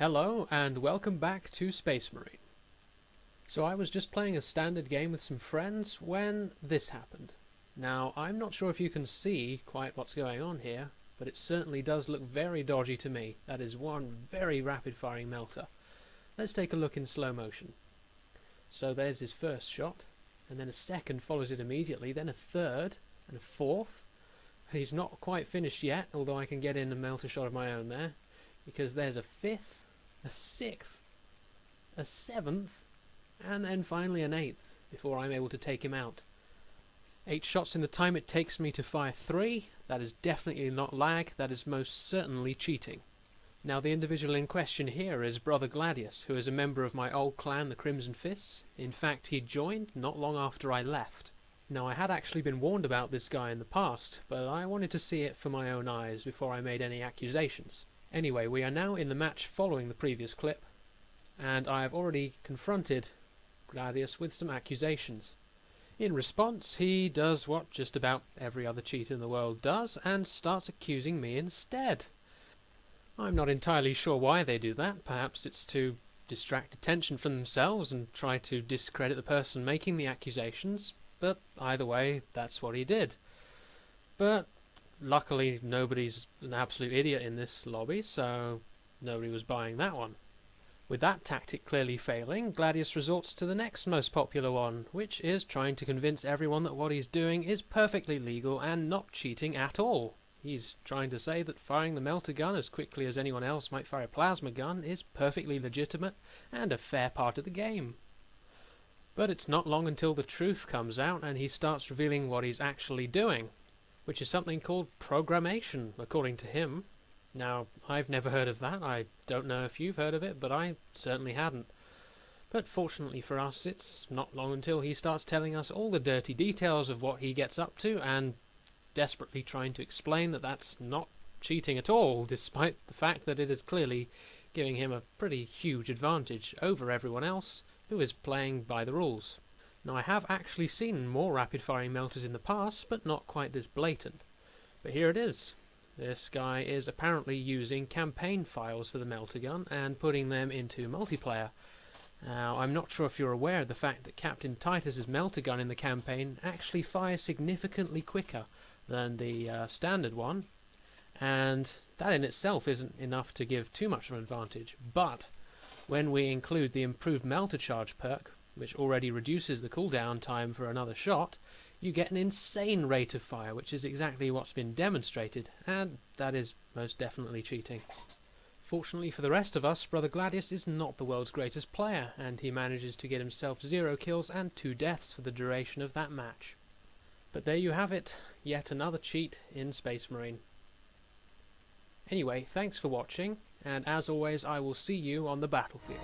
Hello and welcome back to Space Marine. So I was just playing a standard game with some friends when this happened. Now I'm not sure if you can see quite what's going on here, but it certainly does look very dodgy to me. That is one very rapid firing melter. Let's take a look in slow motion. So there's his first shot, and then a second follows it immediately, then a third and a fourth. He's not quite finished yet, although I can get in a melter shot of my own there, because there's a fifth, a sixth, a seventh, and then finally an eighth before I'm able to take him out. 8 shots in the time it takes me to fire 3. That is definitely not lag, that is most certainly cheating. Now the individual in question here is Brother Gladius, who is a member of my old clan, the Crimson Fists. In fact, he joined not long after I left. Now I had actually been warned about this guy in the past, but I wanted to see it for my own eyes before I made any accusations. Anyway, we are now in the match following the previous clip, and I have already confronted Gladius with some accusations. In response, he does what just about every other cheater in the world does, and starts accusing me instead. I'm not entirely sure why they do that. Perhaps it's to distract attention from themselves and try to discredit the person making the accusations, but either way, that's what he did. But luckily nobody's an absolute idiot in this lobby, so nobody was buying that one. With that tactic clearly failing, Gladius resorts to the next most popular one, which is trying to convince everyone that what he's doing is perfectly legal and not cheating at all. He's trying to say that firing the melter gun as quickly as anyone else might fire a plasma gun is perfectly legitimate and a fair part of the game. But it's not long until the truth comes out and he starts revealing what he's actually doing, which is something called programmation, according to him. Now, I've never heard of that. I don't know if you've heard of it, but I certainly hadn't. But fortunately for us, it's not long until he starts telling us all the dirty details of what he gets up to and desperately trying to explain that that's not cheating at all, despite the fact that it is clearly giving him a pretty huge advantage over everyone else who is playing by the rules. Now, I have actually seen more rapid-firing melters in the past, but not quite this blatant. But here it is. This guy is apparently using campaign files for the melter gun and putting them into multiplayer. Now, I'm not sure if you're aware of the fact that Captain Titus's melter gun in the campaign actually fires significantly quicker than the standard one, and that in itself isn't enough to give too much of an advantage. But when we include the improved melter charge perk, which already reduces the cooldown time for another shot, you get an insane rate of fire, which is exactly what's been demonstrated, and that is most definitely cheating. Fortunately for the rest of us, Brother Gladius is not the world's greatest player, and he manages to get himself 0 kills and 2 deaths for the duration of that match. But there you have it, yet another cheat in Space Marine. Anyway, thanks for watching, and as always I will see you on the battlefield.